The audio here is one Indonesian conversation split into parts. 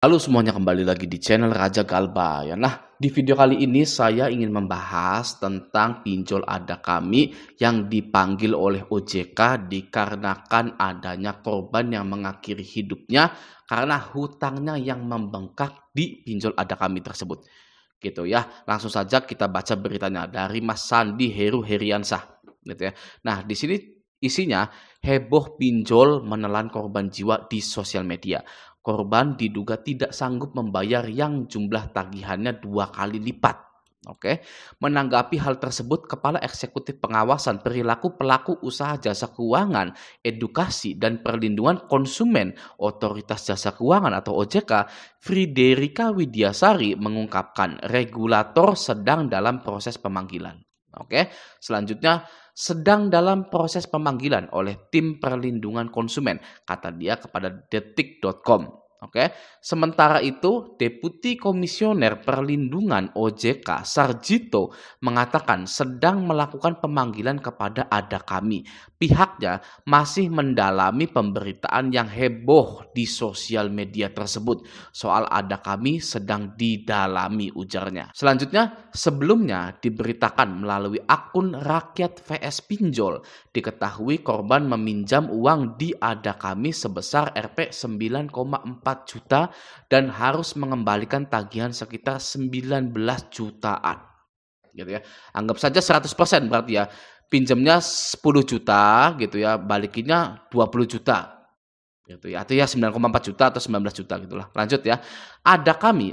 Halo semuanya, kembali lagi di channel Raja Galba ya. Nah, di video kali ini saya ingin membahas tentang pinjol ada kami yang dipanggil oleh OJK dikarenakan adanya korban yang mengakhiri hidupnya karena hutangnya yang membengkak di pinjol ada kami tersebut. Gitu ya. Langsung saja kita baca beritanya dari Mas Sandi Heru Heriansah gitu ya. Nah, di sini isinya heboh pinjol menelan korban jiwa di sosial media. Korban diduga tidak sanggup membayar yang jumlah tagihannya 2 kali lipat. Oke, menanggapi hal tersebut, Kepala Eksekutif Pengawasan Perilaku Pelaku Usaha Jasa Keuangan, Edukasi dan Perlindungan Konsumen Otoritas Jasa Keuangan atau OJK, Friderika Widiasari mengungkapkan regulator sedang dalam proses pemanggilan. Oke, selanjutnya sedang dalam proses pemanggilan oleh tim perlindungan konsumen, kata dia kepada detik.com. Oke, sementara itu Deputi Komisioner Perlindungan OJK Sarjito mengatakan sedang melakukan pemanggilan kepada ada kami. Pihaknya masih mendalami pemberitaan yang heboh di sosial media tersebut. Soal ada kami sedang didalami, ujarnya. Selanjutnya, sebelumnya diberitakan melalui akun Rakyat VS Pinjol, diketahui korban meminjam uang di ada kami sebesar Rp 9,4 juta dan harus mengembalikan tagihan sekitar 19 jutaan. Gitu ya. Anggap saja 100% berarti ya. Pinjamnya 10 juta gitu ya, balikinnya 20 juta. Gitu ya. Atau ya 9,4 juta atau 19 juta gitulah. Lanjut ya. Ada kami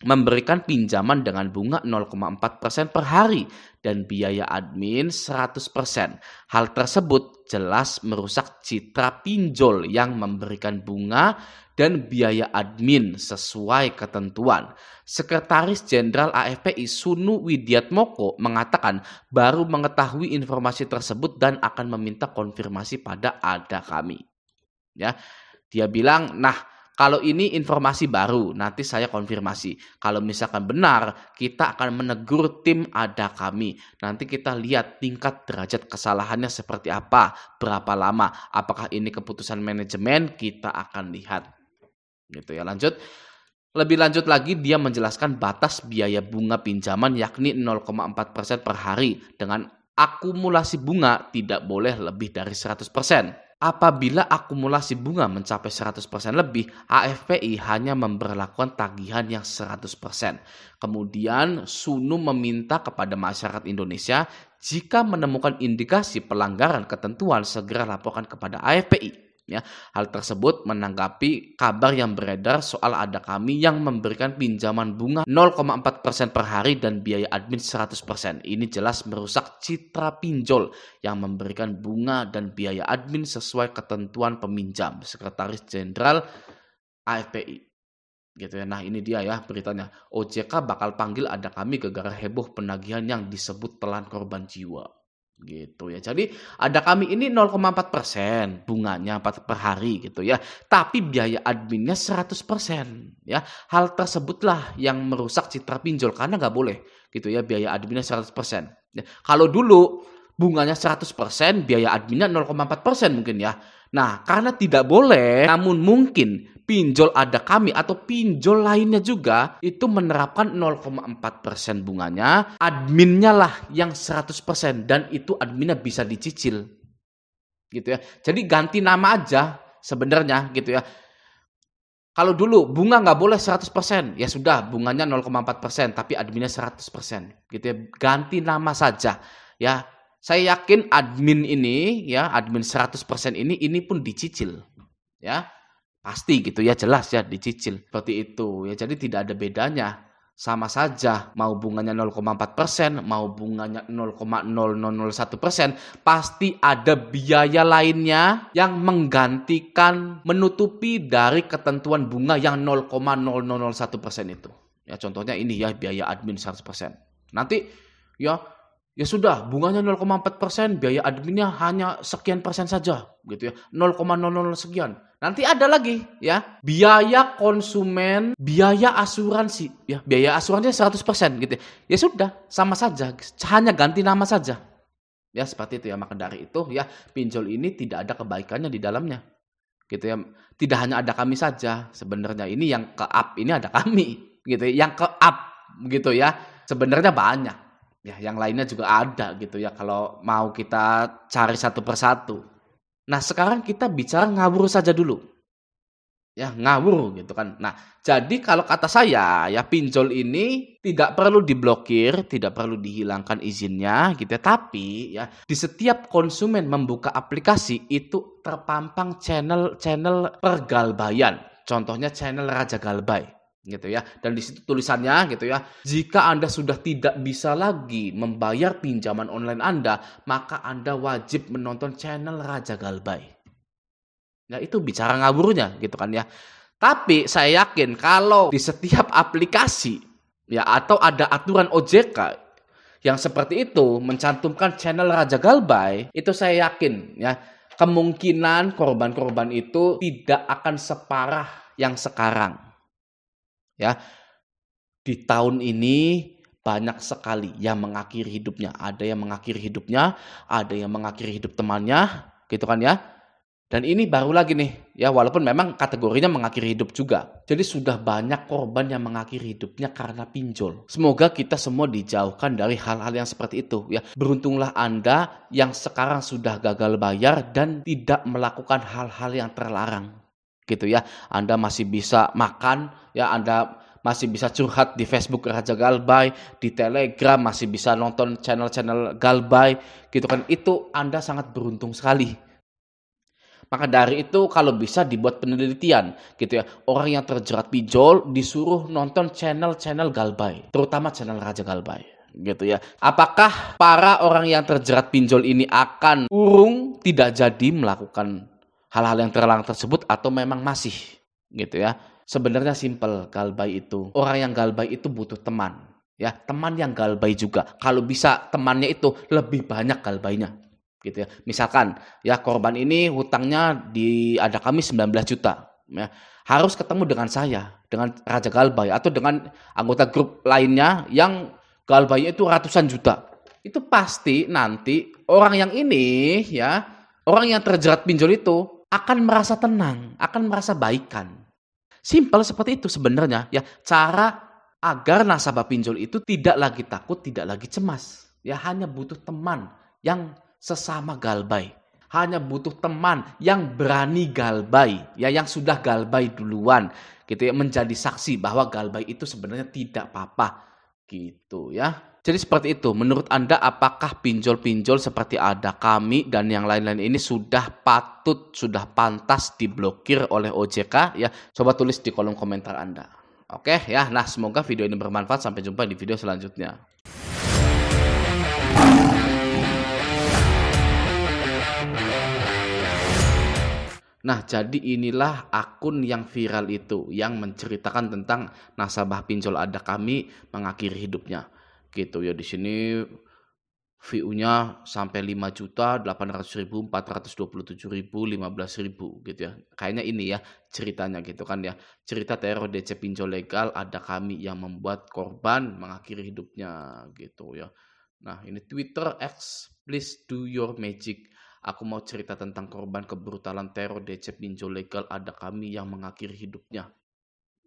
memberikan pinjaman dengan bunga 0,4% per hari dan biaya admin 100%. Hal tersebut jelas merusak citra pinjol yang memberikan bunga dan biaya admin sesuai ketentuan. Sekretaris Jenderal AFPI Sunu Widiatmoko mengatakan baru mengetahui informasi tersebut dan akan meminta konfirmasi pada ada kami. Ya, dia bilang, nah, kalau ini informasi baru, nanti saya konfirmasi. Kalau misalkan benar, kita akan menegur tim ada kami. Nanti kita lihat tingkat derajat kesalahannya seperti apa, berapa lama. Apakah ini keputusan manajemen, kita akan lihat. Gitu ya, lanjut. Lebih lanjut lagi, dia menjelaskan batas biaya bunga pinjaman yakni 0,4% per hari dengan akumulasi bunga tidak boleh lebih dari 100%. Apabila akumulasi bunga mencapai 100% lebih, AFPI hanya memberlakukan tagihan yang 100%. Kemudian Sunu meminta kepada masyarakat Indonesia jika menemukan indikasi pelanggaran ketentuan segera laporkan kepada AFPI. Ya, hal tersebut menanggapi kabar yang beredar soal ada kami yang memberikan pinjaman bunga 0,4% per hari dan biaya admin 100%. Ini jelas merusak citra pinjol yang memberikan bunga dan biaya admin sesuai ketentuan peminjam. Sekretaris Jenderal AFPI. Gitu ya. Nah, ini dia ya beritanya. OJK bakal panggil ada kami gara-gara heboh penagihan yang disebut telan korban jiwa. Gitu ya. Jadi ada kami ini 0,4% bunganya per hari gitu ya. Tapi biaya adminnya 100% ya. Hal tersebutlah yang merusak citra pinjol karena nggak boleh gitu ya biaya adminnya 100%. Ya. Kalau dulu bunganya 100%, biaya adminnya 0,4% mungkin ya. Nah, karena tidak boleh, namun mungkin pinjol ada kami atau pinjol lainnya juga itu menerapkan 0,4% bunganya, adminnya lah yang 100% dan itu adminnya bisa dicicil. Gitu ya. Jadi ganti nama aja sebenarnya gitu ya. Kalau dulu bunga nggak boleh 100%, ya sudah bunganya 0,4% tapi adminnya 100%. Gitu ya. Ganti nama saja ya. Saya yakin admin ini ya, admin 100% ini pun dicicil. Ya. Pasti gitu ya, jelas ya dicicil. Seperti itu ya. Jadi tidak ada bedanya. Sama saja mau bunganya 0,4%, mau bunganya 0,0001%, pasti ada biaya lainnya yang menggantikan, menutupi dari ketentuan bunga yang 0,0001% itu. Ya contohnya ini ya, biaya admin 100%. Nanti ya sudah, bunganya 0,4%, biaya adminnya hanya sekian persen saja, gitu ya. 0,00 sekian. Nanti ada lagi ya, biaya konsumen, biaya asuransi, ya. Biaya asuransinya 100% gitu ya. Ya sudah, sama saja, hanya ganti nama saja. Ya seperti itu ya, maka dari itu ya pinjol ini tidak ada kebaikannya di dalamnya. gitu ya. Tidak hanya ada kami saja, sebenarnya ini yang ke-up ini ada kami, gitu ya. Yang ke-up gitu ya, sebenarnya banyak. Ya, yang lainnya juga ada gitu ya kalau mau kita cari satu persatu. Nah, sekarang kita bicara ngawur saja dulu. Ya, ngawur gitu kan. Nah, jadi kalau kata saya ya pinjol ini tidak perlu diblokir, tidak perlu dihilangkan izinnya gitu ya. Tapi ya di setiap konsumen membuka aplikasi itu terpampang channel-channel pergalbaian. Contohnya channel Raja Galbay gitu ya. Dan di situ tulisannya gitu ya, jika Anda sudah tidak bisa lagi membayar pinjaman online Anda, maka Anda wajib menonton channel Raja Galbay. Ya itu bicara ngawurnya gitu kan ya. Tapi saya yakin kalau di setiap aplikasi ya atau ada aturan OJK yang seperti itu mencantumkan channel Raja Galbay, itu saya yakin ya kemungkinan korban-korban itu tidak akan separah yang sekarang. Ya. Di tahun ini banyak sekali yang mengakhiri hidupnya. Ada yang mengakhiri hidupnya, ada yang mengakhiri hidup temannya, gitu kan ya. Dan ini baru lagi nih, ya walaupun memang kategorinya mengakhiri hidup juga. Jadi sudah banyak korban yang mengakhiri hidupnya karena pinjol. Semoga kita semua dijauhkan dari hal-hal yang seperti itu. Ya, beruntunglah Anda yang sekarang sudah gagal bayar dan tidak melakukan hal-hal yang terlarang. Gitu ya, Anda masih bisa makan, ya Anda masih bisa curhat di Facebook Raja Galbay, di Telegram masih bisa nonton channel-channel Galbay, gitu kan. Itu Anda sangat beruntung sekali. Maka dari itu kalau bisa dibuat penelitian gitu ya. Orang yang terjerat pinjol disuruh nonton channel-channel Galbay, terutama channel Raja Galbay gitu ya. Apakah para orang yang terjerat pinjol ini akan urung tidak jadi melakukan hal-hal yang terlarang tersebut atau memang masih gitu ya. Sebenarnya simpel Galbay itu. Orang yang Galbay itu butuh teman. Ya, teman yang Galbay juga. Kalau bisa temannya itu lebih banyak Galbaynya. Gitu ya. Misalkan ya korban ini hutangnya ada kami 19 juta ya. Harus ketemu dengan saya, dengan Raja Galbay atau dengan anggota grup lainnya yang Galbaynya itu ratusan juta. Itu pasti nanti orang yang ini ya, orang yang terjerat pinjol itu akan merasa tenang, akan merasa baikan. Simpel seperti itu sebenarnya ya, cara agar nasabah pinjol itu tidak lagi takut, tidak lagi cemas. Ya hanya butuh teman yang sesama Galbay. Hanya butuh teman yang berani Galbay, ya yang sudah Galbay duluan gitu ya, menjadi saksi bahwa Galbay itu sebenarnya tidak apa-apa gitu ya. Jadi seperti itu. Menurut Anda apakah pinjol-pinjol seperti ada kami dan yang lain-lain ini sudah patut, sudah pantas diblokir oleh OJK ya? Coba tulis di kolom komentar Anda. Oke ya. Nah, semoga video ini bermanfaat. Sampai jumpa di video selanjutnya. Nah, jadi inilah akun yang viral itu yang menceritakan tentang nasabah pinjol ada kami mengakhiri hidupnya. Gitu ya, di sini view-nya sampai 5.800.000, 427.000, 15.000 gitu ya. Kayaknya ini ya ceritanya gitu kan ya. Cerita teror DC pinjol legal ada kami yang membuat korban mengakhiri hidupnya gitu ya. Nah, ini Twitter X, please do your magic. Aku mau cerita tentang korban kebrutalan teror DC pinjol legal ada kami yang mengakhiri hidupnya.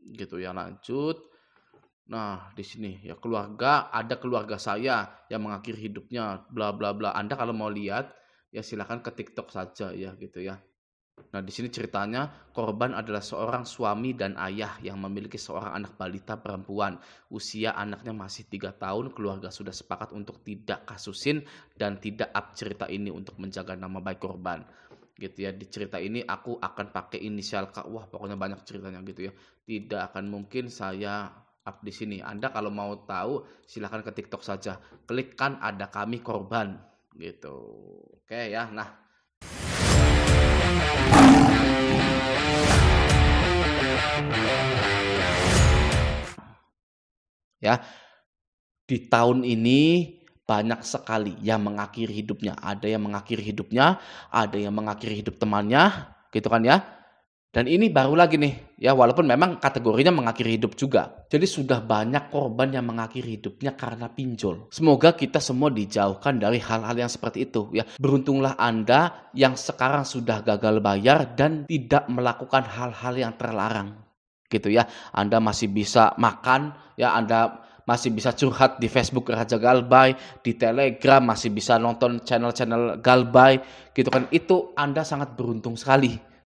Gitu ya, lanjut. Nah, di sini ya ada keluarga saya yang mengakhiri hidupnya bla bla bla. Anda kalau mau lihat ya silakan ke TikTok saja ya gitu ya. Nah, di sini ceritanya korban adalah seorang suami dan ayah yang memiliki seorang anak balita perempuan. Usia anaknya masih 3 tahun, keluarga sudah sepakat untuk tidak kasusin dan tidak up cerita ini untuk menjaga nama baik korban. Gitu ya, di cerita ini aku akan pakai inisial K. Wah, pokoknya banyak ceritanya gitu ya. Tidak akan mungkin saya up di sini. Anda kalau mau tahu silahkan ke TikTok saja. Klik kan ada kami korban gitu. Oke ya. Nah, ya, di tahun ini banyak sekali yang mengakhiri hidupnya. Ada yang mengakhiri hidupnya, ada yang mengakhiri hidup temannya, gitu kan ya. Dan ini baru lagi nih, ya walaupun memang kategorinya mengakhiri hidup juga. Jadi sudah banyak korban yang mengakhiri hidupnya karena pinjol. Semoga kita semua dijauhkan dari hal-hal yang seperti itu ya. Beruntunglah Anda yang sekarang sudah gagal bayar dan tidak melakukan hal-hal yang terlarang. Gitu ya. Anda masih bisa makan, ya Anda masih bisa curhat di Facebook Raja Galbay, di Telegram masih bisa nonton channel-channel Galbay gitu kan. Itu Anda sangat beruntung sekali.